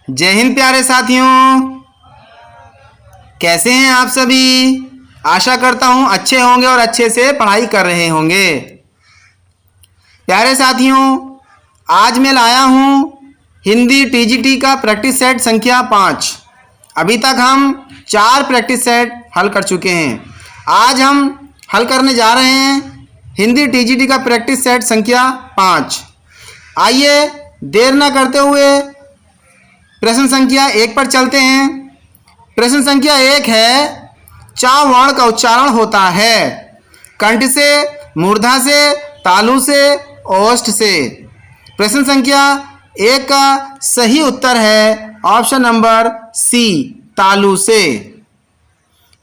जय हिंद प्यारे साथियों, कैसे हैं आप सभी। आशा करता हूं अच्छे होंगे और अच्छे से पढ़ाई कर रहे होंगे। प्यारे साथियों, आज मैं लाया हूं हिंदी टीजीटी का प्रैक्टिस सेट संख्या 5। अभी तक हम 4 प्रैक्टिस सेट हल कर चुके हैं। आज हम हल करने जा रहे हैं हिंदी टीजीटी का प्रैक्टिस सेट संख्या 5। आइए देर न करते हुए प्रश्न संख्या 1 पर चलते हैं। प्रश्न संख्या 1 है, चा वर्ण का उच्चारण होता है कंठ से, मूर्धा से, तालु से, ओष्ठ से। प्रश्न संख्या 1 का सही उत्तर है ऑप्शन नंबर सी, तालु से।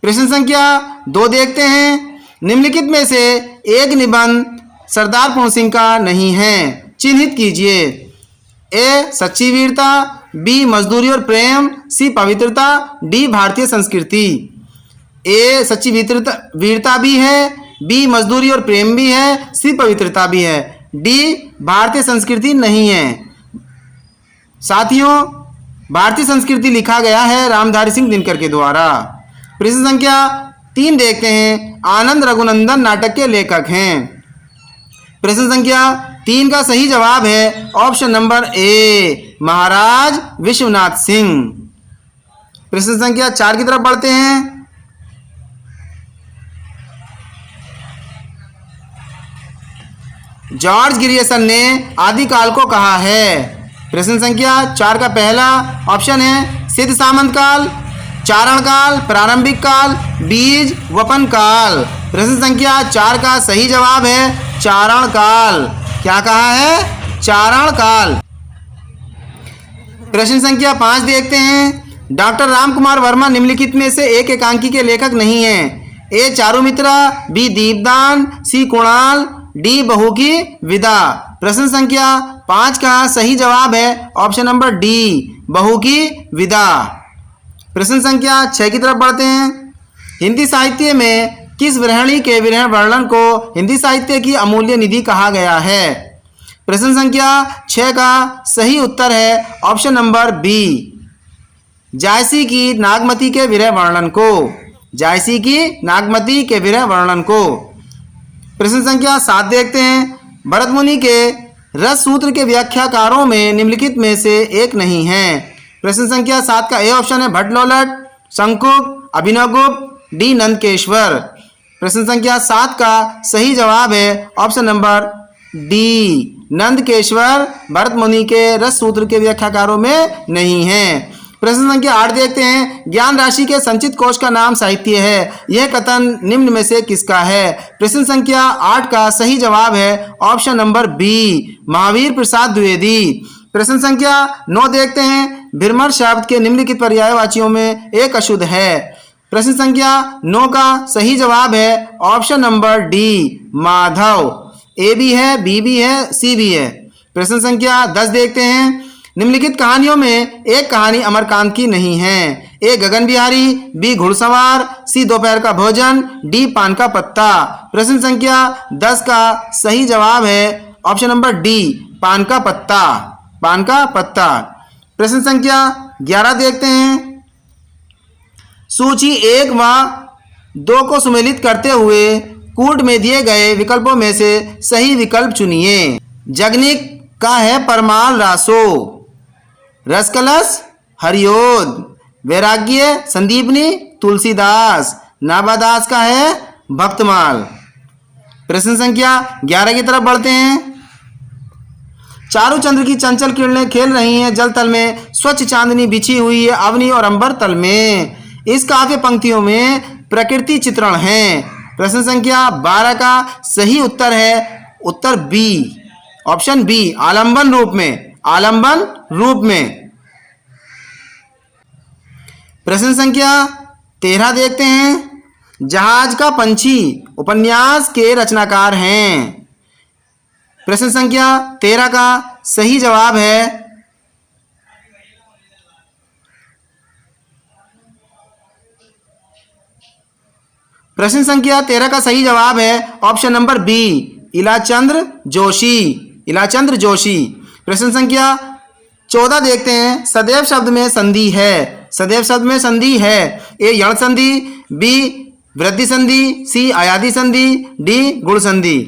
प्रश्न संख्या 2 देखते हैं, निम्नलिखित में से एक निबंध सरदार पूर्ण सिंह का नहीं है, चिन्हित कीजिए। ए सच्ची वीरता, बी मजदूरी और प्रेम, सी पवित्रता, डी भारतीय संस्कृति। ए सच्ची वीरता भी है, बी मजदूरी और प्रेम भी है, सी पवित्रता भी है, डी भारतीय संस्कृति नहीं है। साथियों, भारतीय संस्कृति लिखा गया है रामधारी सिंह दिनकर के द्वारा। प्रश्न संख्या 3 देखते हैं, आनंद रघुनंदन नाटक के लेखक हैं। प्रश्न संख्या 3 का सही जवाब है ऑप्शन नंबर ए, महाराज विश्वनाथ सिंह। प्रश्न संख्या 4 की तरफ बढ़ते हैं। जॉर्ज ग्रियर्सन ने आदिकाल को कहा है। प्रश्न संख्या 4 का पहला ऑप्शन है सिद्ध सामंत काल, चारण काल, प्रारंभिक काल, बीज वपन काल। प्रश्न संख्या 4 का सही जवाब है चारण काल। क्या कहा है? चारण काल। प्रश्न संख्या 5 देखते हैं, डॉक्टर रामकुमार वर्मा निम्नलिखित में से एक एकांकी के लेखक नहीं हैं। ए चारुमित्रा, बी दीपदान, सी कुणाल, डी बहू की विदा। प्रश्न संख्या 5 का सही जवाब है ऑप्शन नंबर डी, बहू की विदा। प्रश्न संख्या 6 की तरफ बढ़ते हैं, हिंदी साहित्य में किस विरहणी के विरह वर्णन को हिंदी साहित्य की अमूल्य निधि कहा गया है। प्रश्न संख्या 6 का सही उत्तर है ऑप्शन नंबर बी, जायसी की नागमती के विरह वर्णन को, जायसी की नागमती के विरह वर्णन को। प्रश्न संख्या 7 देखते हैं, भरत मुनि के रस सूत्र के व्याख्याकारों में निम्नलिखित में से एक नहीं है। प्रश्न संख्या 7 का ए ऑप्शन है भट्टलोलट, शंकुक, अभिनवगुप्त, डी नंदकेश्वर। प्रश्न संख्या 7 का सही जवाब है option number D, Nandikeshwar Bharat मुनि के रस सूत्र के व्याख्याकारों में नहीं है। प्रश्न संख्या 8 देखते हैं, ज्ञान राशि के संचित कोश का नाम साहित्य है, यह कथन निम्न में से किसका है। प्रश्न संख्या 8 का सही जवाब है option number B, Mahavir Prasad Dwivedi. प्रश्न संख्या 9 देखते हैं, भ्रमर शब्द के निम्नलिखित पर्यायवाचियों में एक अशुद्ध है। प्रश्न संख्या 9 का सही जवाब है ऑप्शन नंबर डी, माधव। ए भी है, बी भी है, सी भी है। प्रश्न संख्या 10 देखते हैं, निम्नलिखित कहानियों में एक कहानी अमरकांत की नहीं है। ए गगन बिहारी, बी घुड़सवार, सी दोपहर का भोजन, डी पान का पत्ता। प्रश्न संख्या 10 का सही जवाब है ऑप्शन नंबर डी, पान का पत्ता, पान का पत्ता। प्रश्न संख्या 11 देखते हैं, सूची 1 व 2 को सुमेलित करते हुए कूट में दिए गए विकल्पों में से सही विकल्प चुनिए। जगनिक का है परमाल रासो, रसकलश हरियोद, वैराग्य संदीपनी तुलसीदास, नाबादास का है भक्तमाल। प्रश्न संख्या 11 की तरफ बढ़ते हैं, चारू चंद्र की चंचल किरणें खेल रही हैं जल तल में, स्वच्छ चांदनी बिछी हुई है अवनी और अंबर तल में। इस काव्य पंक्तियों में प्रकृति चित्रण है। प्रश्न संख्या 12 का सही उत्तर है उत्तर बी, ऑप्शन बी, आलंबन रूप में, आलंबन रूप में। प्रश्न संख्या 13 देखते हैं, जहाज का पंछी उपन्यास के रचनाकार हैं। प्रश्न संख्या 13 का सही जवाब है प्रश्न संख्या 13 का सही जवाब है option number B, Ilachandra Joshi, Ilachandra Joshi. प्रश्न संख्या 14 देखते हैं, सदैव शब्द में संधि है, सदैव शब्द में संधि है। ए यण संधि, बी वृद्धि संधि, सी आयादी संधि, डी गुण संधि।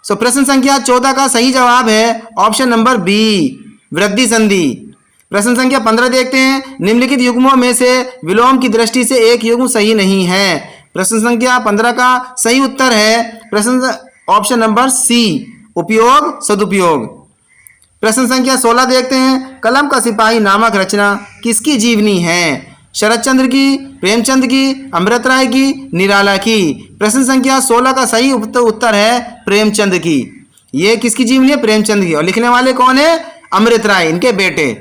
सो प्रश्न संख्या 14 का सही जवाब है ऑप्शन नंबर बी, वृद्धि संधि। प्रश्न संख्या 15 देखते हैं, निम्नलिखित युग्मों में से विलोम की दृष्टि से एक युग्म सही नहीं है। प्रश्न संख्या 15 का सही उत्तर है प्रश्न ऑप्शन नंबर सी, उपयोग सदुपयोग। प्रश्न संख्या 16 देखते हैं, कलम का सिपाही नामक रचना किसकी जीवनी है? शरद चंद्र की, प्रेमचंद की, अमृत राय की, निराला की। प्रश्न संख्या 16 का सही उत्तर है प्रेमचंद की। ये किसकी जीवनी है? प्रेमचंद की। और लिखने वाले कौन है? अमृत राय, इनके बेटे।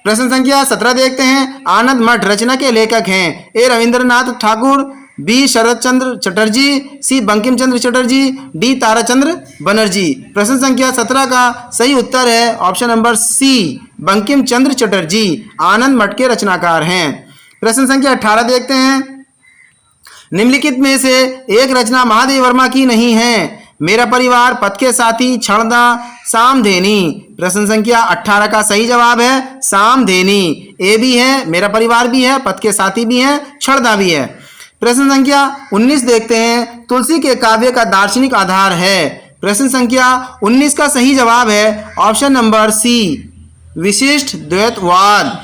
प्रश्न संख्या 17 देखते हैं, आनंद मठ रचना के लेखक हैं? ए रविंद्रनाथ ठाकुर, बी शरद चंद्र चटर्जी, सी बंकिम चंद्र चटर्जी, डी ताराचंद्र बनर्जी। प्रश्न संख्या 17 का सही उत्तर है ऑप्शन नंबर सी, बंकिम चंद्र चटर्जी आनंद मठ के रचनाकार हैं। प्रश्न संख्या 18 देखते हैं, निम्नलिखित में से एक रचना महादेव वर्मा की नहीं है? मेरा परिवार, पथ के साथी, क्षणदा, सामधेनी। प्रश्न संख्या 18 का सही जवाब है सामधेनी। ए भी है, मेरा परिवार भी है, पथ के साथी भी है, क्षणदा भी है। प्रश्न संख्या 19 देखते हैं, तुलसी के काव्य का दार्शनिक आधार है? प्रश्न संख्या 19 का सही जवाब है ऑप्शन नंबर सी, विशिष्ट द्वैतवाद,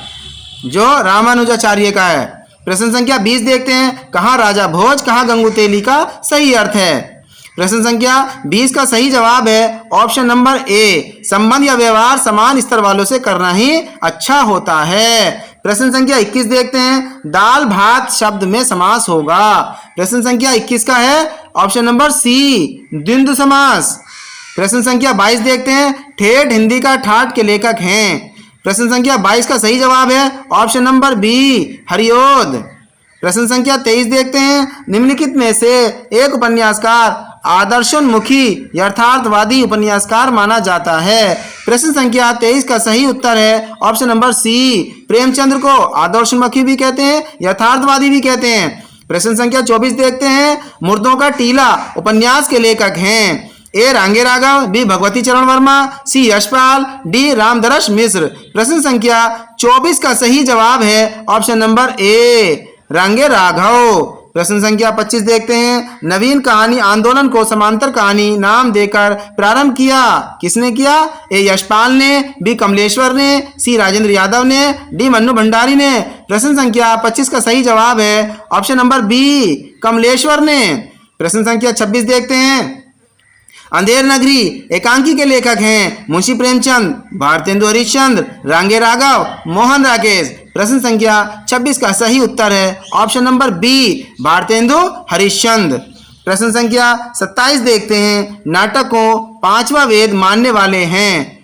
जो रामानुजाचार्य का है। प्रश्न संख्या 20 देखते हैं, कहाँ राजा भोज, कहाँ गंगुतेली का सही अर्थ है? प्रश्न संख्या 20 का सही जवाब है ऑप्शन नंबर ए, संबंध या व्यवहार समान स्तर वालों से करना ही अच्छा होता है। प्रश्न संख्या 21 देखते हैं, दाल भात शब्द में समास होगा? प्रश्न संख्या 21 का है ऑप्शन नंबर सी, द्वंद्व समास। प्रश्न संख्या 22 देखते हैं, ठेठ हिंदी का ठाठ के लेखक हैं? प्रश्न संख्या 22 का सही जवाब है ऑप्शन नंबर बी, हरिओद। प्रश्न संख्या 23 देखते हैं, निम्नलिखित में से एक उपन्यासकार आदर्शोन्मुखी यथार्थवादी उपन्यासकार माना जाता है? प्रश्न संख्या 23 का सही उत्तर है ऑप्शन नंबर सी, प्रेमचंद्र को आदर्शोन्मुखी भी कहते हैं, यथार्थवादी भी कहते हैं। प्रश्न संख्या 24 देखते हैं, मुर्दों का टीला उपन्यास के लेखक हैं? ए रांगे राघव, बी भगवती चरण वर्मा, सी यशपाल, डी रामदरस मिश्र। प्रश्न संख्या 24 का सही जवाब है ऑप्शन नंबर ए, रांगे राघव। प्रश्न संख्या 25 देखते हैं, नवीन कहानी आंदोलन को समांतर कहानी नाम देकर प्रारंभ किया? किसने किया? ए यशपाल ने, बी कमलेश्वर ने, सी राजेंद्र यादव ने, डी मन्नू भंडारी ने। प्रश्न संख्या 25 का सही जवाब है ऑप्शन नंबर बी, कमलेश्वर ने। प्रश्न संख्या 26 देखते हैं, अंधेर नगरी एकांकी के लेखक हैं? मुंशी प्रेमचंद, भारतेंदु हरिश्चंद्र, रांगे राघव, मोहन राकेश। प्रश्न संख्या 26 का सही उत्तर है option number B, Bharatendu Harishchandra. प्रश्न संख्या 27 देखते हैं, नाटक को पांचवा वेद मानने वाले हैं?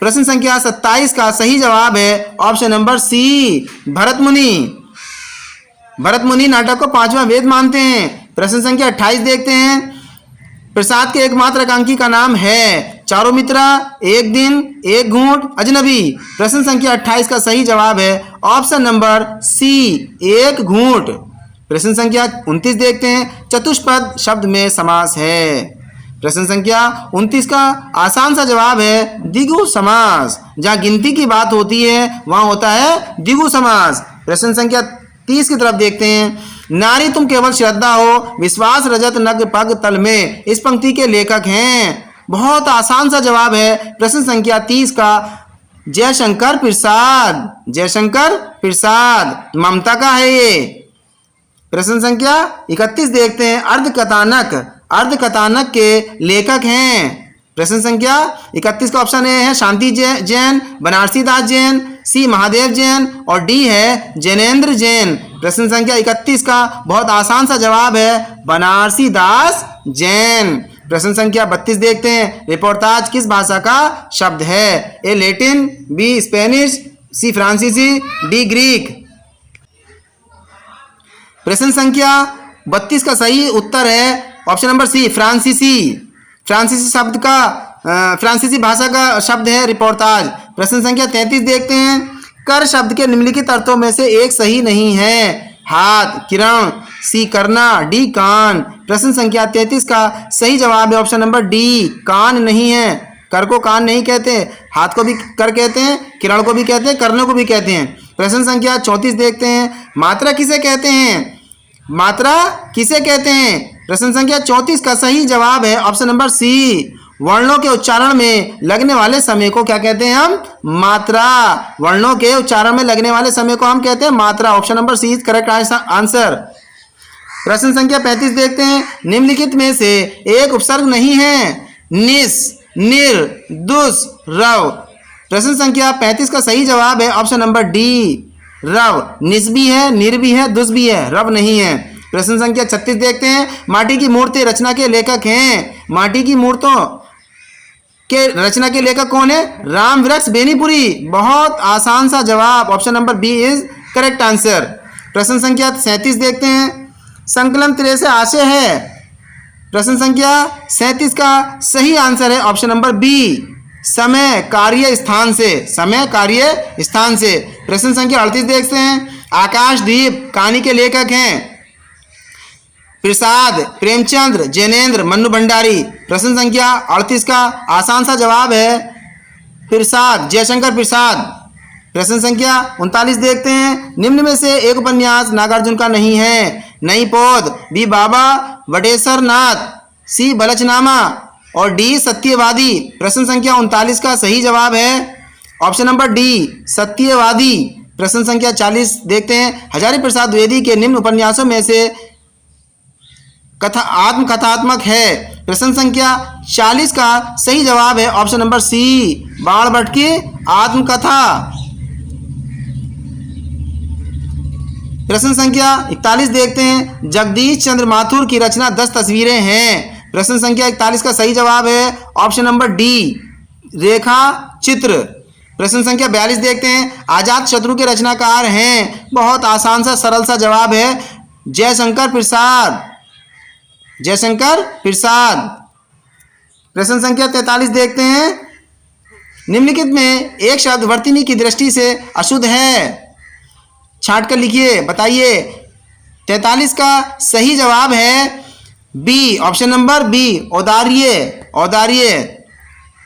प्रश्न संख्या 27 का सही जवाब है ऑप्शन नंबर सी, भरत मुनि। भरत मुनि नाटक को पांचवा वेद मानते हैं। प्रश्न संख्या 28 देखते हैं, प्रसाद के एकमात्र एकांकी का नाम है? चारों मित्रा, एक दिन, एक घूंट, अजनबी। प्रश्न संख्या 28 का सही जवाब है ऑप्शन नंबर सी, एक घूंट। प्रश्न संख्या 29 देखते हैं, चतुष्पद शब्द में समास है? प्रश्न संख्या 29 का आसान सा जवाब है द्विगु समास। जहाँ गिनती की बात होती है वहाँ होता है द्विगु समास। प्रश्न संख्या 30 की तरफ देखते हैं, नारी तुम केवल श्रद्धा हो, विश्वास रजत नग पग तल में, इस पंक्ति के लेखक हैं? बहुत आसान सा जवाब है प्रश्न संख्या 30 का, जयशंकर प्रसाद। जयशंकर प्रसाद ममता का है ये। प्रश्न संख्या 31 देखते हैं, अर्धकथानक, अर्धकथानक के लेखक हैं? प्रश्न संख्या 31 का ऑप्शन ए है शांति जैन, बनारसी दास जैन, सी महादेव जैन और डी है जैनेन्द्र जैन। प्रश्न संख्या 31 का बहुत आसान सा जवाब है बनारसी दास जैन। प्रश्न संख्या 32 देखते हैं, रिपोर्टाज किस भाषा का शब्द है? ए लैटिन, बी स्पेनिश, सी फ्रांसीसी, डी ग्रीक। प्रश्न संख्या 32 का सही उत्तर है ऑप्शन नंबर सी, फ्रांसीसी। फ्रांसीसी शब्द का फ्रांसीसी भाषा का शब्द है रिपोर्टाज। प्रश्न संख्या 33 देखते हैं, कर शब्द के निम्नलिखित अर्थों में से एक सही नहीं है? हाथ, किरण, सी करना, डी कान। प्रश्न संख्या 33 का सही जवाब है ऑप्शन नंबर डी, कान नहीं है। कर को कान नहीं कहते, हाथ को भी कर कहते हैं, किरण को भी कहते हैं, करने को भी कहते हैं। प्रश्न संख्या 34 देखते हैं। मात्रा किसे कहते हैं? मात्रा किसे कहते हैं? प्रश्न संख्या 34 का सही जवाब है ऑप्शन नंबर सी, वर्णों के उच्चारण में लगने वाले समय को क्या कहते हैं हम? मात्रा। वर्णों के उच्चारण में लगने वाले समय को हम कहते हैं मात्रा। Option number C is correct answer. प्रश्न संख्या 35 देखते हैं। निम्नलिखित में से एक उपसर्ग नहीं है। निस, निर, दुस, रव। प्रश्न संख्या 35 का सही जवाब है ऑप्शन नंबर डी, रव। निस भी है, निर भी है, दुस भी है, रव नहीं है। प्रश्न संख्या 36 देखते हैं। माटी की मूर्ति रचना के लेखक हैं। माटी की मूर्तों के रचना के लेखक कौन है? राम वृक्ष बेनीपुरी। बहुत आसान सा जवाब, option number B is correct answer. प्रश्न संख्या 37 देखते हैं। संकलन त्रय से आशय है। प्रश्न संख्या 37 का सही आंसर है ऑप्शन नंबर बी, समय कार्य स्थान से। समय कार्य स्थान से। प्रश्न संख्या 38 देखते हैं। आकाशदीप कहानी के लेखक हैं प्रसाद, प्रेमचंद्र, जैनेन्द्र, मन्नू भंडारी। प्रश्न संख्या 38 का आसान सा जवाब है प्रसाद, जयशंकर प्रसाद। प्रश्न संख्या 39 देखते हैं। निम्न में से एक उपन्यास नागार्जुन का नहीं है। नई पौध, बी बाबा वटेश्वर नाथ, सी बलचनामा और डी सत्यवादी। प्रश्न संख्या 39 का सही जवाब है ऑप्शन नंबर डी, सत्यवादी। प्रश्न संख्या 40 देखते हैं। हजारी प्रसाद द्विवेदी के निम्न उपन्यासों में से कथा आत्मकथात्मक है। प्रश्न संख्या 40 का सही जवाब है ऑप्शन नंबर सी, बाण भट्ट की आत्मकथा। प्रश्न संख्या 41 देखते हैं। जगदीश चंद्र माथुर की रचना 10 तस्वीरें हैं। प्रश्न संख्या 41 का सही जवाब है ऑप्शन नंबर डी, रेखा चित्र। प्रश्न संख्या 42 देखते हैं। आजाद शत्रु के रचनाकार हैं। बहुत आसान सा सरल सा जवाब है जयशंकर प्रसाद, जयशंकर प्रसाद। प्रश्न संख्या 43 देखते हैं। निम्नलिखित में एक शब्द वर्तनी की दृष्टि से अशुद्ध है। छांट कर लिखिए, बताइए। 43 का सही जवाब है बी, ऑप्शन नंबर बी, औदार्य। औदार्य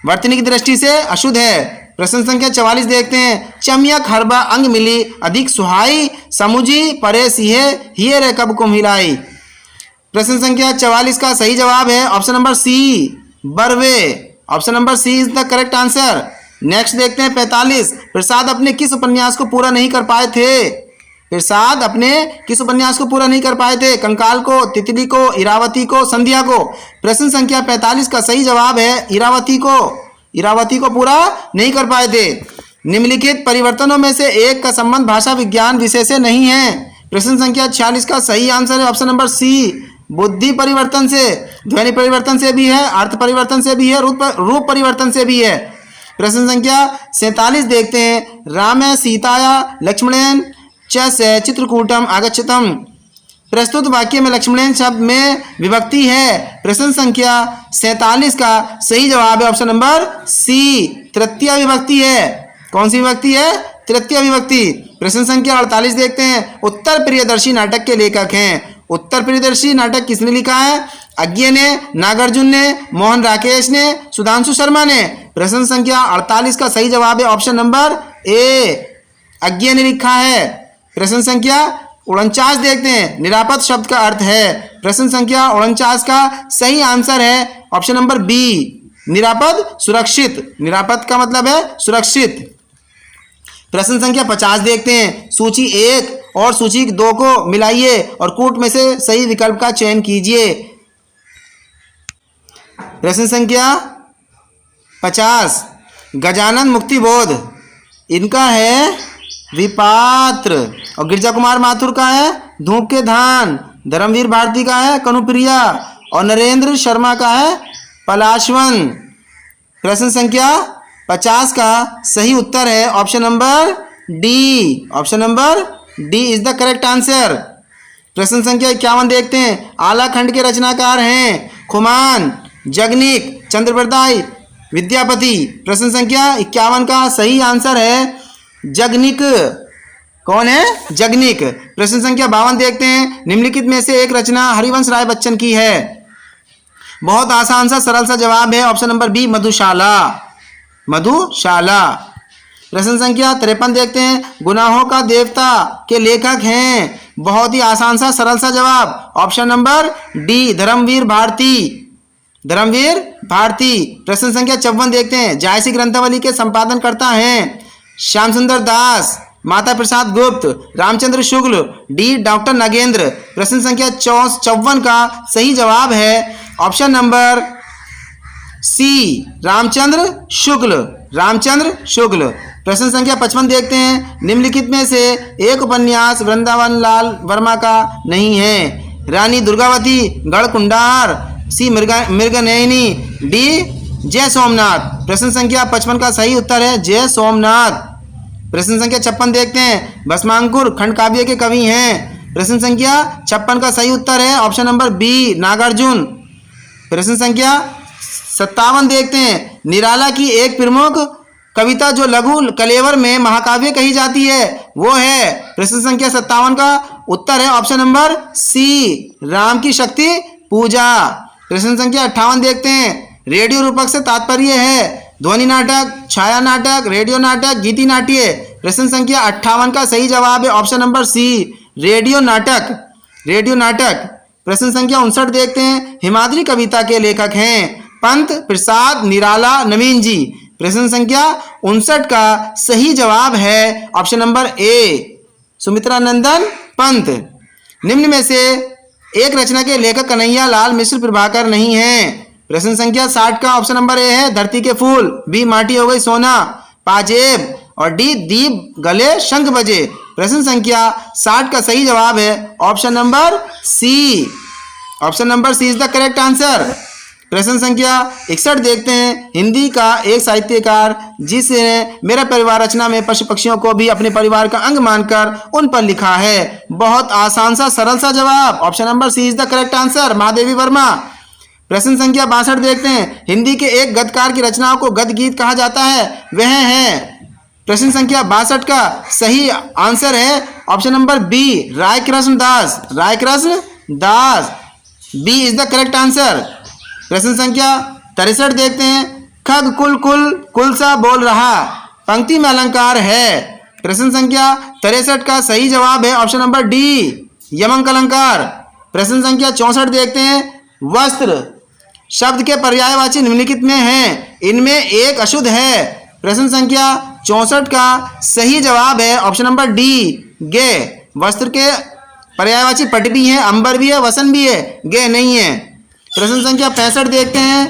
वर्तनी की दृष्टि से अशुद्ध है। प्रश्न संख्या 44 देखते हैं। चमियक हरबा अंग मिली अधिक सुहाई, समुझी परे सिहे हिये रे कब कुम हिलाई। प्रश्न संख्या 44 का सही जवाब है ऑप्शन नंबर सी, बरवे। Option number C is the correct answer. Next देखते हैं 45। प्रसाद अपने किस उपन्यास को पूरा नहीं कर पाए थे? प्रसाद अपने किस उपन्यास को पूरा नहीं कर पाए थे? कंकाल को, तितली को, इरावती को, संध्या को। प्रश्न संख्या 45 का सही जवाब है इरावती को। इरावती को पूरा नहीं कर पाए थे। निम्नलिखित परिवर्तनों में से एक का संबंध भाषा विज्ञान विषय से नहीं है। प्रश्न संख्या 46 का सही आंसर है ऑप्शन नंबर सी, बुद्धि परिवर्तन से। ध्वनि परिवर्तन से भी है, अर्थ परिवर्तन से भी है, रूप परिवर्तन से भी है। प्रश्न संख्या 47 देखते हैं। राम सीताया लक्ष्मणेन च से चित्रकूटम आगच्छतम। प्रस्तुत वाक्य में लक्ष्मणेन शब्द में विभक्ति है। प्रश्न संख्या 47 का सही जवाब है ऑप्शन नंबर सी, तृतीय विभक्ति है। कौन सी विभक्ति है? तृतीय विभक्ति। प्रश्न संख्या 48 देखते हैं। उत्तर प्रियदर्शी नाटक के लेखक हैं। उत्तर प्रियदर्शी नाटक किसने लिखा है? अज्ञे ने, नागार्जुन ने, मोहन राकेश ने, सुधांशु शर्मा ने। प्रश्न संख्या 48 का सही जवाब है ऑप्शन नंबर ए, अज्ञे ने लिखा है। प्रश्न संख्या 49 देखते हैं। निरापद शब्द का अर्थ है। प्रश्न संख्या 49 का सही आंसर है ऑप्शन नंबर बी, निरापद सुरक्षित। निरापद का मतलब है सुरक्षित। प्रश्न संख्या 50 देखते हैं। सूची 1 और सूची 2 को मिलाइए और कूट में से सही विकल्प का चयन कीजिए। प्रश्न संख्या 50 गजानन मुक्तिबोध इनका है विपात्र, और गिरजा कुमार माथुर का है धूप के धान, धर्मवीर भारती का है कनुप्रिया और नरेंद्र शर्मा का है पलाशवन। प्रश्न संख्या 50 का सही उत्तर है option number D. Option number D is the correct answer. प्रश्न संख्या 51 देखते हैं। आलाखंड के रचनाकार हैं खुमान, जगनिक, चंद्रप्रदाय, विद्यापति। प्रश्न संख्या 51 का सही आंसर है जगनिक। कौन है? जगनिक। प्रश्न संख्या 52 देखते हैं। निम्नलिखित में से एक रचना हरिवंश राय बच्चन की है। बहुत आसान सा सरल सा जवाब है ऑप्शन नंबर बी, मधुशाला। मधुशाला। प्रश्न संख्या 53 देखते हैं। गुनाहों का देवता के लेखक हैं। बहुत ही आसान सा सरल सा जवाब option number D Dharamvir Bharati. Dharamvir Bharati. प्रश्न संख्या 54 देखते हैं। जायसी ग्रंथावली के संपादन करता हैं श्याम सुंदर दास, माता प्रसाद गुप्त, रामचंद्र शुक्ल, डी डॉक्टर नागेंद्र। प्रश्न संख्या 54 का सही जवाब है ऑप्शन नंबर सी रामचंद्र शुक्ल। रामचंद्र शुक्ल। प्रश्न संख्या 55 देखते हैं। निम्नलिखित में से एक उपन्यास वृंदावन लाल वर्मा का नहीं है। रानी दुर्गावती, गढ़कुंडार, सी मृगनयनी, डी जय सोमनाथ। प्रश्न संख्या 55 का सही उत्तर है जय सोमनाथ। प्रश्न संख्या 56 देखते हैं। भस्मांकुर खंड काव्य के कवि हैं। प्रश्न संख्या 56 का सही उत्तर है ऑप्शन नंबर बी नागार्जुन। प्रश्न संख्या 57 देखते हैं। निराला की एक प्रमुख कविता जो लघु कलेवर में महाकाव्य कही जाती है वो है। प्रश्न संख्या 57 का उत्तर है ऑप्शन नंबर सी राम की शक्ति पूजा। प्रश्न संख्या 58 देखते हैं। रेडियो रूपक से तात्पर्य है ध्वनि नाटक, छाया नाटक, रेडियो नाटक, गीति नाट्य। प्रश्न संख्या 58 का सही जवाब है ऑप्शन नंबर सी रेडियो नाटक। रेडियो नाटक। प्रश्न संख्या 59 देखते हैं। हिमाद्री कविता के लेखक हैं पंत, प्रसाद, निराला, नवीन जी। प्रश्न संख्या 59 का सही जवाब है ऑप्शन नंबर ए सुमित्रा नंदन पंत। निम्न में से एक रचना के लेखक कन्हैया लाल मिश्र प्रभाकर नहीं है। प्रश्न संख्या 60 का ऑप्शन नंबर ए है धरती के फूल, बी माटी हो गई सोना, पाजेब और डी दीप गले शंख बजे। प्रश्न संख्या 60 का सही जवाब है option number C. Option number C is the correct answer. प्रश्न संख्या 61 देखते हैं। हिंदी का एक साहित्यकार जिसने मेरा परिवार रचना में पशु पक्षियों को भी अपने परिवार का अंग मानकर उन पर लिखा है। बहुत आसान सा सरल सा जवाब option number C is the correct answer Mahadevi Verma. प्रश्न संख्या 62 देखते हैं। हिंदी के एक गद्यकार की रचनाओं को गद्य गीत कहा जाता है वह है। प्रश्न संख्या 62 का सही आंसर है option number B Rai Krishna Das. Rai Krishna Das B is the correct answer. प्रश्न संख्या 63 देखते हैं। खग कुल कुल कुल सा बोल रहा पंक्ति में अलंकार है। प्रश्न संख्या 63 का सही जवाब है ऑप्शन नंबर डी यमंक अलंकार। प्रश्न संख्या 64 देखते हैं। वस्त्र शब्द के पर्यायवाची निम्नलिखित में हैं, इनमें एक अशुद्ध है। प्रश्न संख्या 64 का सही जवाब है ऑप्शन नंबर डी गे। वस्त्र के पर्यायवाची पट भी है, अंबर भी है, वसन भी है, गे नहीं है। प्रश्न संख्या 65 देखते हैं।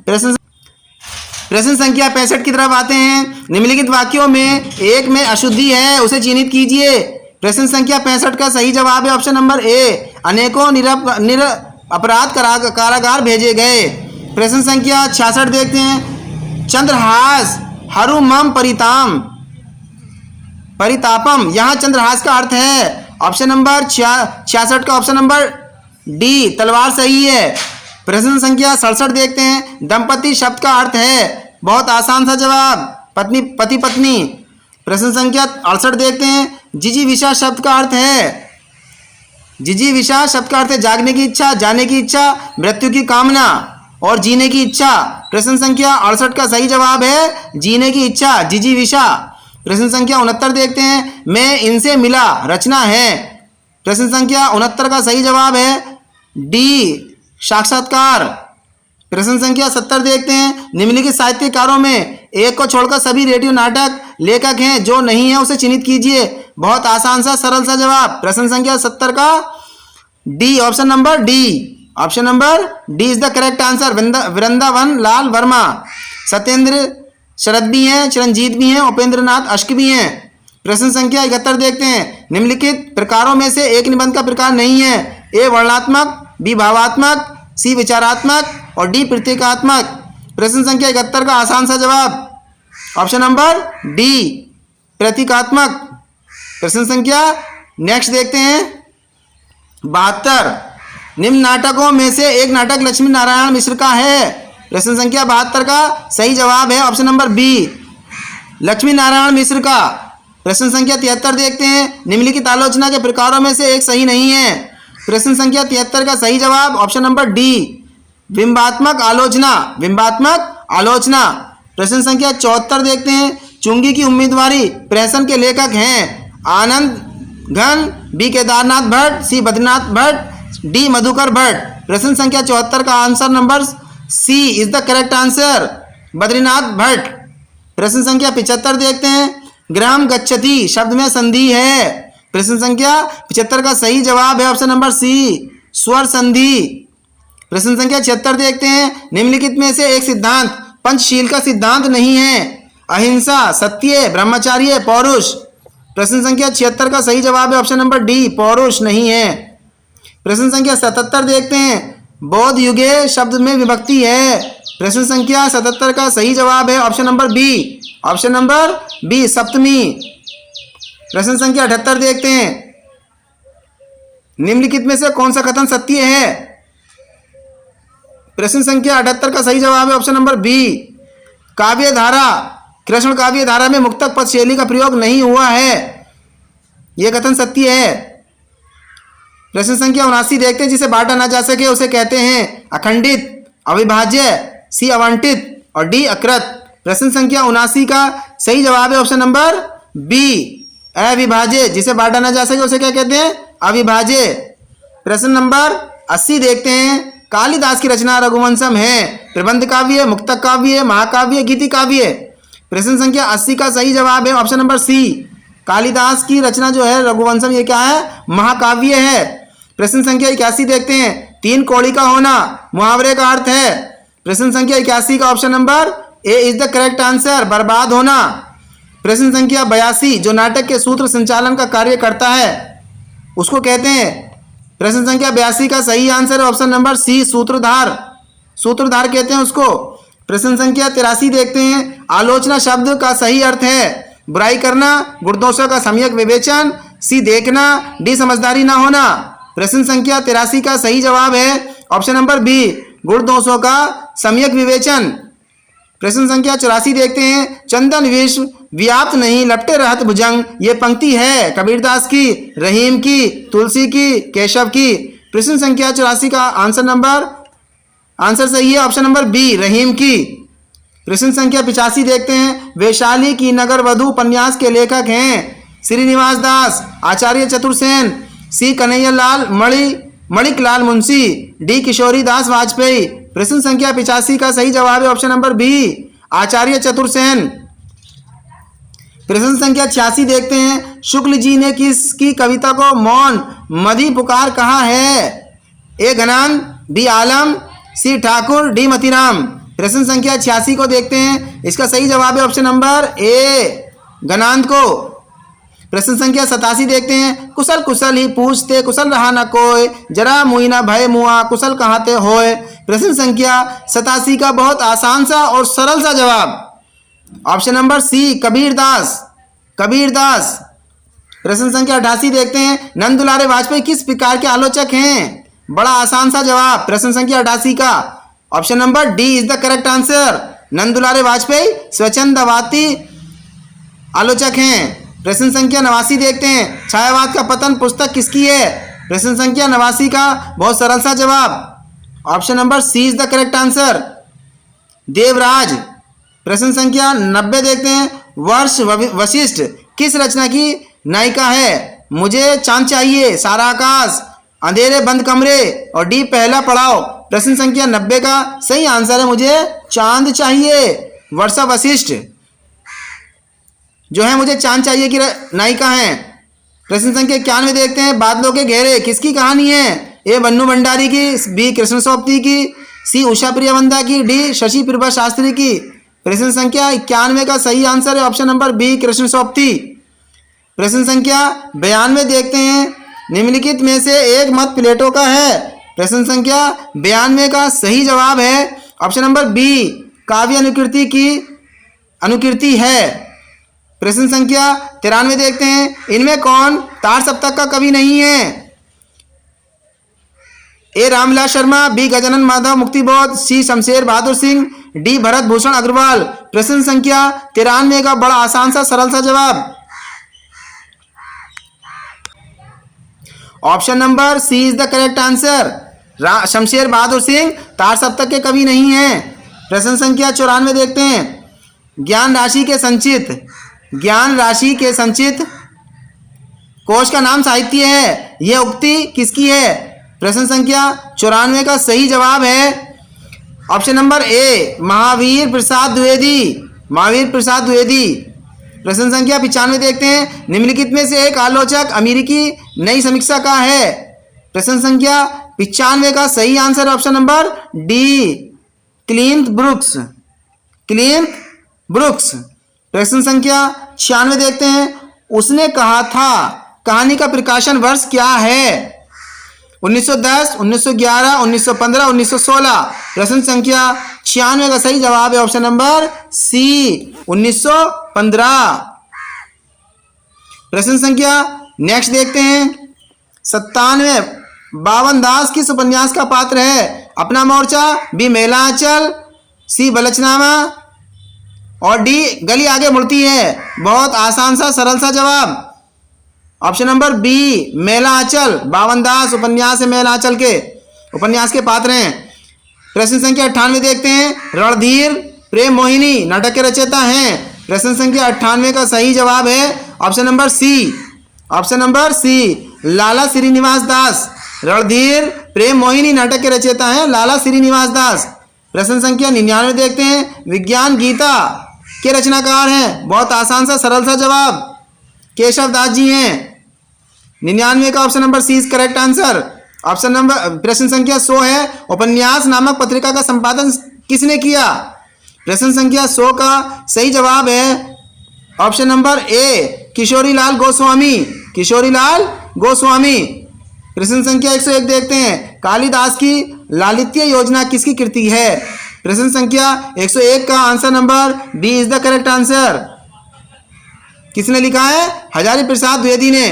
प्रश्न संख्या 65 की तरफ आते हैं। निम्नलिखित वाक्यों में एक में अशुद्धि है उसे चिन्हित कीजिए। प्रश्न संख्या 65 का सही जवाब है ऑप्शन नंबर ए अनेकों अपराध कारागार भेजे गए। प्रश्न संख्या 66 देखते हैं। चंद्रहास हरुमम परितापम यहाँ चंद्रहास का अर्थ है ऑप्शन नंबर 66 का ऑप्शन नंबर डी तलवार सही है। प्रश्न संख्या 67 देखते हैं। दंपति शब्द का अर्थ है बहुत आसान सा जवाब पति पत्नी। प्रश्न संख्या 68 देखते हैं। जिजीविषा शब्द का अर्थ है जिजीविषा शब्द का अर्थ है जागने की इच्छा, जाने की इच्छा, मृत्यु की कामना और जीने की इच्छा। प्रश्न संख्या 68 का सही जवाब है जीने की इच्छा जिजीविषा। प्रश्न संख्या 69 देखते हैं। मैं इनसे मिला रचना है। प्रश्न संख्या 69 का सही जवाब है डी साक्षात्कार। प्रश्न संख्या 70 देखते हैं। निम्नलिखित साहित्यकारों में एक को छोड़कर सभी रेडियो नाटक लेखक हैं जो नहीं है उसे चिन्हित कीजिए। बहुत आसान सा सरल सा जवाब प्रश्न संख्या 70 का D option number D. Option number D is the correct answer Vrindavan Lal Verma. Satyendra Sharad भी हैं, चिरंजीत भी हैं, उपेंद्र नाथ अश्क भी हैं। प्रश्न संख्या 71 देखते हैं। निम्नलिखित प्रकारों में से एक निबंध का प्रकार नहीं है। ए वर्णनात्मक, बी भावात्मक, सी विचारात्मक और डी प्रतीकात्मक। प्रश्न संख्या 71 का आसान सा जवाब ऑप्शन नंबर डी प्रतीकात्मक। प्रश्न संख्या नेक्स्ट देखते हैं 72। निम्न नाटकों में से एक नाटक लक्ष्मी नारायण मिश्र का है। प्रश्न संख्या 72 का सही जवाब है option number B Lakshmi Narayan Mishra का। प्रश्न संख्या 73 देखते हैं। निम्नलिखित आलोचना के प्रकारों में से एक सही नहीं है। प्रश्न संख्या 73 का सही जवाब ऑप्शन नंबर डी बिंबात्मक आलोचना। बिंबात्मक आलोचना। प्रश्न संख्या 74 देखते हैं। चुंगी की उम्मीदवारी प्रहसन के लेखक हैं Anandghan, B Kedarnath Bhatt, C Badrinath Bhatt, D Madhukar Bhatt. प्रश्न संख्या 74 का answer number C is the correct answer, Badrinath Bhatt. प्रश्न संख्या 75 देखते हैं। ग्राम गच्छति शब्द में संधि है। प्रश्न संख्या 75 का सही जवाब है ऑप्शन नंबर सी, स्वर संधि। प्रश्न संख्या 76 देखते हैं। निम्नलिखित में से एक सिद्धांत पंचशील का सिद्धांत नहीं है। अहिंसा, सत्य, ब्रह्मचार्य, पौरुष। प्रश्न संख्या 76 का सही जवाब है ऑप्शन नंबर डी, पौरुष नहीं है। प्रश्न संख्या 77 देखते हैं। बौद्ध युगे शब्द में विभक्ति है। प्रश्न संख्या 77 का सही जवाब है option number B, option number B, सप्तमी। प्रश्न संख्या 78 देखते हैं। निम्नलिखित में से कौन सा कथन सत्य है? प्रश्न संख्या 78 का सही जवाब है ऑप्शन नंबर बी, काव्य धारा, कृष्ण काव्य धारा में मुक्तक पद शैली का प्रयोग नहीं हुआ है, यह कथन सत्य है। प्रश्न संख्या 79 देखते हैं। जिसे बांटा ना जा सके उसे कहते हैं अखंडित, अविभाज्य, सी आवंटित और डी अकृत। प्रश्न संख्या 79 का सही जवाब है ऑप्शन नंबर बी, अविभाज्य। जिसे बांटा ना जा सके उसे क्या कहते हैं? अविभाज्य। प्रश्न नंबर 80 देखते हैं। कालिदास की रचना रघुवंशम है प्रबंध काव्य, मुक्तक काव्य, महाकाव्य, गीति काव्य। प्रश्न संख्या 80 का सही जवाब है ऑप्शन नंबर सी, कालिदास की रचना जो है रघुवंशम, ये क्या है? महाकाव्य है। प्रश्न संख्या 81 देखते हैं। तीन कौड़ी का होना मुहावरे का अर्थ है। प्रश्न संख्या 81 का option number A is the correct answer, बर्बाद होना। प्रश्न संख्या 82 जो नाटक के सूत्र संचालन का कार्य करता है उसको कहते हैं। प्रश्न संख्या 82 का सही आंसर है ऑप्शन नंबर सी, सूत्रधार, सूत्रधार कहते हैं उसको। प्रश्न संख्या 83 देखते हैं। आलोचना शब्द का सही अर्थ है बुराई करना, गुणदोषों का सम्यक विवेचन, सी देखना, डी समझदारी ना होना। प्रश्न संख्या 83 का सही जवाब है ऑप्शन नंबर बी, गुणदोषों का सम्यक विवेचन। प्रश्न संख्या 84 देखते हैं। चंदन विश्व व्याप्त नहीं लपटे रहत भुजंग, ये पंक्ति है कबीरदास की, रहीम की, तुलसी की, केशव की। प्रश्न संख्या 84 का आंसर सही है ऑप्शन नंबर बी, रहीम की। प्रश्न संख्या 85 देखते हैं। वैशाली की नगर वधु उपन्यास के लेखक हैं श्रीनिवास दास, आचार्य चतुर्सेन, सी कन्हैयालाल मणिकलाल मुंशी, डी किशोरी दास वाजपेयी। प्रश्न संख्या 85 का सही जवाब है ऑप्शन नंबर बी, आचार्य चतुर्सेन। प्रश्न संख्या 86 देखते हैं। शुक्ल जी ने किसकी कविता को मौन मधी पुकार कहा है? ए घनान, बी आलम, सी ठाकुर, डी मतीराम। प्रश्न संख्या 86 को देखते हैं। इसका सही जवाब है ऑप्शन नंबर ए, घनांत को। प्रश्न संख्या 87 देखते हैं। कुशल कुशल ही पूछते कुशल रहा न कोय, जरा मुई न भय मुआ कुशल कहाते होए। प्रश्न संख्या 87 का बहुत आसान सा और सरल सा जवाब option number C, Kabirdas, Kabirdas. प्रश्न संख्या 88 देखते हैं। नंदुलारे वाजपेयी किस प्रकार के आलोचक हैं? बड़ा आसान सा जवाब प्रश्न संख्या 88 का option number D is the correct answer. Nandulare Vajpeyi स्वच्छंदवादी आलोचक हैं। प्रश्न संख्या 89 देखते हैं। छायावाद का पतन पुस्तक किसकी है? प्रश्न संख्या 89 का बहुत सरल सा जवाब option number C is the correct answer, Devraj. प्रश्न संख्या 90 देखते हैं। वर्ष वशिष्ठ किस रचना की नायिका है? मुझे चांद चाहिए, सारा आकाश, अंधेरे बंद कमरे और डी पहला पड़ाव। प्रश्न संख्या 90 का सही आंसर है मुझे चांद चाहिए, वर्षा वशिष्ठ जो है मुझे चांद चाहिए की नायिका है। प्रश्न संख्या 91 देखते हैं। बादलों के घेरे किसकी कहानी है? ए बन्नू भंडारी की, बी कृष्ण सोपती की, सी उषा प्रियवंदा की, डी शशि प्रभा शास्त्री की। प्रश्न संख्या 91 का सही आंसर है ऑप्शन नंबर बी, कृष्ण सोपती। प्रश्न संख्या 92 देखते हैं। निम्नलिखित में से एक मत प्लेटो का है। प्रश्न संख्या 92 का सही जवाब है ऑप्शन नंबर बी, काव्य अनुकृति की अनुकृति है। प्रश्न संख्या 93 देखते हैं। इनमें कौन तार सप्तक का कवि नहीं है? ए रामविलास शर्मा, बी गजानन माधव मुक्तिबोध, सी शमशेर बहादुर सिंह, डी भरत भूषण अग्रवाल। प्रश्न संख्या 93 का बड़ा आसान सा सरल सा जवाब option number C is the correct answer. Shamsher Bahadur Singh Tar Saptak के कवि नहीं है। प्रश्न संख्या 94 देखते हैं। ज्ञान राशि के संचित, ज्ञान राशि के संचित कोश का नाम साहित्य है। यह उक्ति किसकी है? प्रश्न संख्या 94 का सही जवाब है ऑप्शन नंबर ए, महावीर प्रसाद द्विवेदी, महावीर प्रसाद द्विवेदी। प्रश्न संख्या 95 देखते हैं, निम्नलिखित में से एक आलोचक अमेरिकी नई समीक्षा का है। प्रश्न संख्या 95 का सही answer option number D, Clint brooks, Clint brooks. प्रश्न संख्या 96 देखते हैं, उसने कहा था कहानी का प्रकाशन वर्ष क्या है? 1910, 1911, 1915, 1916। प्रश्न संख्या 96 का सही जवाब है ऑप्शन नंबर सी, 1915। प्रश्न संख्या नेक्स्ट देखते हैं 97, बावन दास किस उपन्यास का पात्र है? अपना मोर्चा, बी मेलांचल, सी बलचनामा और डी गली आगे मुड़ती है। बहुत आसान सा सरल सा जवाब ऑप्शन नंबर बी, मेलांचल। बावन दास उपन्यास है, मेलांचल के उपन्यास के पात्र हैं। प्रश्न संख्या 98 देखते हैं, रणधीर प्रेम मोहिनी नाटक के रचयिता हैं। प्रश्न संख्या 98 का सही जवाब है option number C, option number C, Lala Srinivas Das. Randhir Prem Mohini नाटक के रचयिता हैं लाला श्रीनिवास दास। प्रश्न संख्या 99 देखते हैं, विज्ञान गीता के रचनाकार हैं। बहुत आसान सा सरल सा जवाब केशव दास जी हैं। 99 का option number C is correct answer. Option number प्रश्न संख्या 100 है, उपन्यास नामक पत्रिका का संपादन किसने किया? प्रश्न संख्या 100 का सही जवाब है ऑप्शन नंबर ए, किशोरीलाल गोस्वामी, किशोरीलाल गोस्वामी। प्रश्न संख्या 101 देखते हैं, कालिदास की लालित्य योजना किसकी कृति है? प्रश्न संख्या 101 का answer number B is the correct answer. किसने लिखा है? हजारी प्रसाद द्विवेदी ने।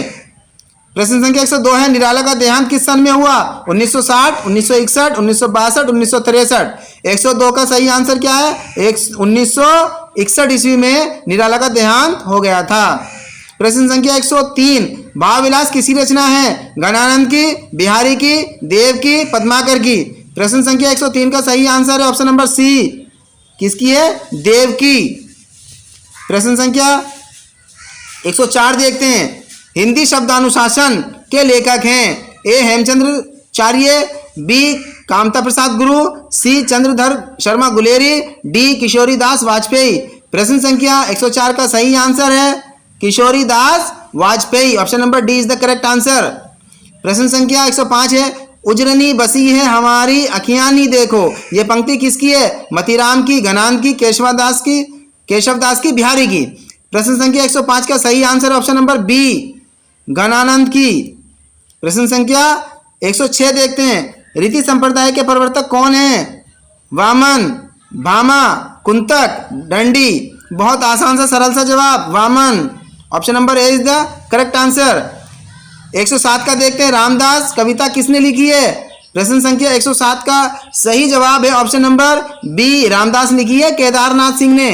प्रश्न संख्या 102 है, निराला का देहांत किस सन में हुआ? 1960, 1961, 1962, 1963। 102 का सही आंसर क्या है? 1961 ईस्वी में निराला का देहांत हो गया था। प्रश्न संख्या 103, भाव विलास किसकी रचना है? गणानंद की, बिहारी की, देव की, पद्माकर की। प्रश्न संख्या 103 का सही आंसर है ऑप्शन नंबर सी, किसकी है? देव की। प्रश्न संख्या 104 देखते हैं, हिंदी शब्दानुशासन के लेखक हैं। ए हेमचंद्राचार्य, बी कामता प्रसाद गुरु, सी चंद्रधर शर्मा गुलेरी, डी किशोरीदास वाजपेयी। प्रश्न संख्या 104 का सही आंसर है Kishoridas Vajpayee. Option number D is the correct answer. प्रश्न संख्या 105 है, उजरनी बसी है हमारी अखियां नी देखो। ये पंक्ति किसकी है? मतीराम की, घनानंद की, केशवदास की, बिहारी की। प्रश्न संख्या 105 का सही answer option number B, Ghananand की। प्रश्न संख्या 106 देखते हैं, रीति संप्रदाय के प्रवर्तक कौन हैं? वामन, भामा, कुंतक, दंडी। बहुत आसान सा सरल सा जवाब Vaman. Option number A is the correct answer. 107 का देखते हैं, रामदास कविता किसने लिखी है? प्रश्न संख्या 107 का सही जवाब है ऑप्शन नंबर बी, रामदास लिखी है केदारनाथ सिंह ने,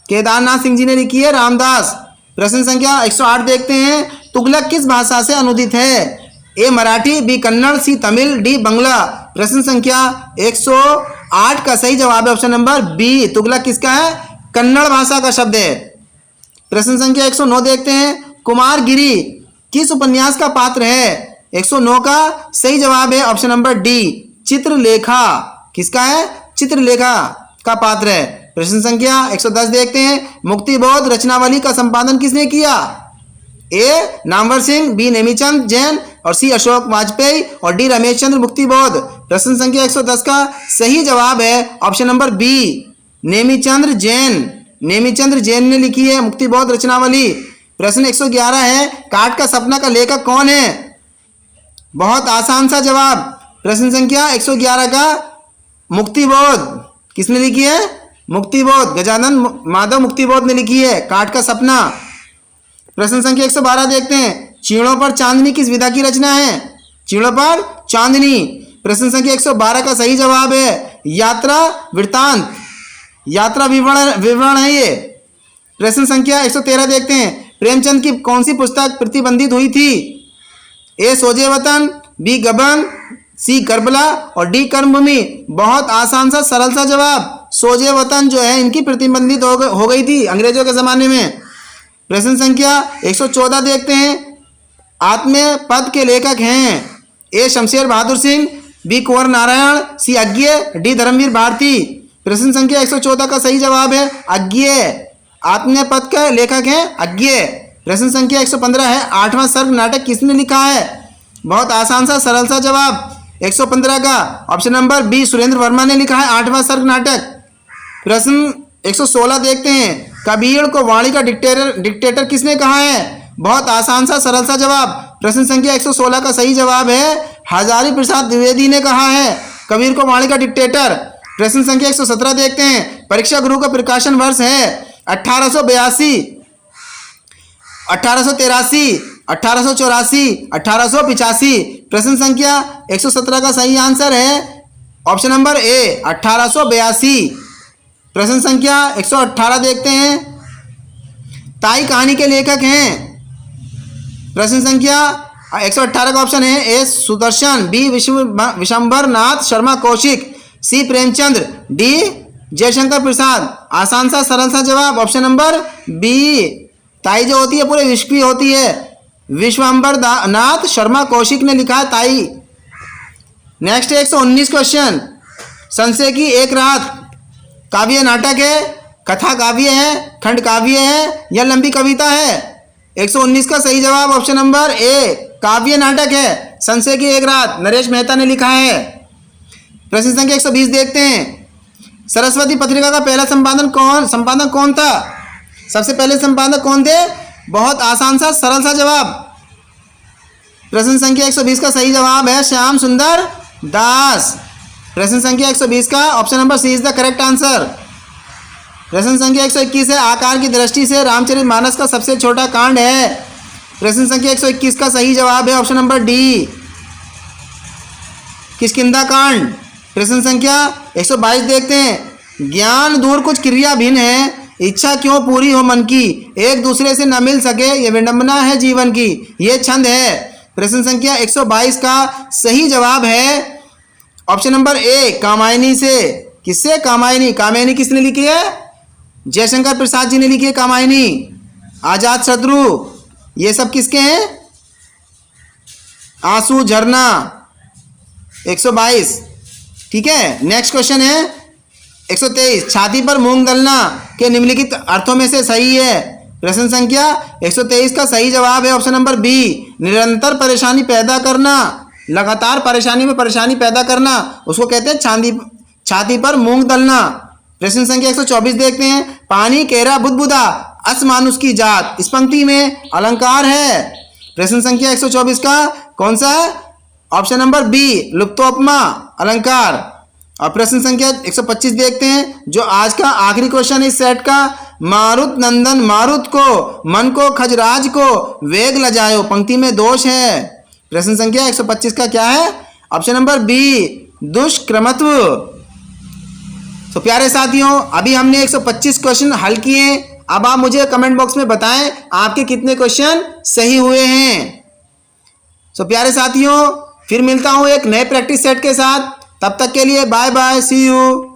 केदारनाथ सिंह जी ने लिखी है रामदास। प्रश्न संख्या 108 देखते हैं, तुगलक किस भाषा से अनुदित है? ए मराठी, बी कन्नड़, सी तमिल, डी बंगला। प्रश्न संख्या 108 का सही जवाब है ऑप्शन नंबर बी, तुगलक किसका है? कन्नड़ भाषा का शब्द है। प्रश्न संख्या 109 देखते हैं, कुमारगिरी किस उपन्यास का पात्र है? 109 का सही जवाब है ऑप्शन नंबर डी, चित्रलेखा। किसका है? चित्रलेखा का पात्र है। प्रश्न संख्या 110 देखते हैं, मुक्तिबोध रचनावली का संपादन किसने किया? ए नामवर सिंह, बी नेमीचंद जैन और सी अशोक वाजपेयी और डी रमेश चंद्र मुक्तिबोध। प्रश्न संख्या 110 का सही जवाब है option number B, Nemichandra Jain. Nemichandra Jain ने लिखी है मुक्तिबोध रचनावली। प्रश्न 111 है, काट का सपना का लेखक कौन है? बहुत आसान सा जवाब। प्रश्न संख्या 111 का मुक्तिबोध किसने लिखी है? मुक्तिबोध, गजानन माधव मुक्तिबोध ने लिखी है काट का सपना। प्रश्न संख्या 112 देखते हैं, चीणों पर चांदनी किस विधा की रचना है? चीणों पर चांदनी। प्रश्न संख्या 112 का सही जवाब है यात्रा वृत्तांत, यात्रा विवरण है ये। प्रश्न संख्या 113 देखते हैं, प्रेमचंद की कौन सी पुस्तक प्रतिबंधित हुई थी? ए सोजे वतन, बी गबन, सी करबला और डी कर्मभूमि। बहुत आसान सा सरल सा जवाब सोजे वतन जो है इनकी प्रतिबंधित हो गई थी अंग्रेजों के ज़माने में। प्रश्न संख्या 114 देखते हैं। आत्मीय पद के लेखक हैं ए शमशेर बहादुर सिंह, बी कुंवर नारायण, सी अज्ञे, डी धर्मवीर भारती। प्रश्न संख्या 114 का सही जवाब है अज्ञे। आत्मीय पद के लेखक हैं अज्ञे। प्रश्न संख्या 115 है 8वां सर्ग नाटक किसने लिखा है? बहुत आसान सा सरल सा जवाब 115 का option number B Surendra Verma ने लिखा है 8वां सर्ग नाटक। प्रश्न 116 देखते हैं। कबीर को वाणी का डिक्टेटर किसने कहा है? बहुत आसान सा सरल सा जवाब। प्रश्न संख्या 116 का सही जवाब है हजारी प्रसाद द्विवेदी ने कहा है कबीर को वाणी का डिक्टेटर। प्रश्न संख्या 117 देखते हैं। परीक्षा गुरु का प्रकाशन वर्ष है 1882, 1883, 1884, 1885। प्रश्न संख्या 117 का सही आंसर है ऑप्शन नंबर ए 1882। प्रश्न संख्या 118 देखते हैं। ताई कहानी के लेखक हैं। प्रश्न संख्या 118 का ऑप्शन है ए सुदर्शन, बी विशंबर नाथ शर्मा कौशिक, सी प्रेमचंद्र, डी जयशंकर प्रसाद। आसान सा सरल सा जवाब ऑप्शन नंबर बी। ताई जो होती है पूरे विश्व की होती है। विश्वंबर नाथ शर्मा कौशिक ने लिखा है ताई। Next 119 question. संशय की एक रात काव्य नाटक है, कथा काव्य है, खंड काव्य है या लंबी कविता है? 119 का सही जवाब ऑप्शन नंबर ए काव्य नाटक है। संशय की एक रात नरेश मेहता ने लिखा है। प्रश्न संख्या 120 देखते हैं। सरस्वती पत्रिका का पहला संपादक कौन था? सबसे पहले संपादक कौन थे? बहुत आसान सा सरल सा जवाब। प्रश्न संख्या 120 का सही जवाब है श्याम सुंदर दास। प्रश्न संख्या 120 का option number C is the correct answer. प्रश्न संख्या 121 है। आकार की दृष्टि से रामचरितमानस का सबसे छोटा कांड है। प्रश्न संख्या 121 का सही जवाब है ऑप्शन नंबर डी किष्किंधा कांड। प्रश्न संख्या 122 देखते हैं। ज्ञान दूर कुछ क्रिया भिन्न है, इच्छा क्यों पूरी हो मन की, एक दूसरे से न मिल सके ये विडंबना है जीवन की, ये छंद है। प्रश्न संख्या 122 का सही जवाब है ऑप्शन नंबर ए कामायनी से। किससे? कामायनी। कामायनी किसने लिखी है? जयशंकर प्रसाद जी ने लिखी है कामायनी। आजाद शत्रु ये सब किसके हैं? आंसू झरना 122। ठीक है। नेक्स्ट क्वेश्चन है 123। छाती पर मूंग दलना के निम्नलिखित अर्थों में से सही है। प्रश्न संख्या 123 का सही जवाब है ऑप्शन नंबर बी निरंतर परेशानी पैदा करना। लगातार परेशानी में परेशानी पैदा करना उसको कहते हैं छाती पर मूंग दलना। प्रश्न संख्या 124 देखते हैं। पानी केरा बुदबुदा असमानुष की जात इस पंक्ति में अलंकार है। प्रश्न संख्या 124 का कौन सा है? ऑप्शन नंबर बी लुप्तोपमा अलंकार। और प्रश्न संख्या 125 देखते हैं जो आज का आखिरी क्वेश्चन इस सेट का। मारुत नंदन मारुत को मन को खजराज को वेग लजायो पंक्ति में दोष है। प्रश्न संख्या 125 का क्या है? ऑप्शन नंबर बी दुष्क्रमत्व। तो प्यारे साथियों अभी हमने 125 क्वेश्चन हल किए। अब आप मुझे कमेंट बॉक्स में बताएं आपके कितने क्वेश्चन सही हुए हैं। तो प्यारे साथियों फिर मिलता हूं एक नए प्रैक्टिस सेट के साथ। तब तक के लिए बाय बाय, सी यू।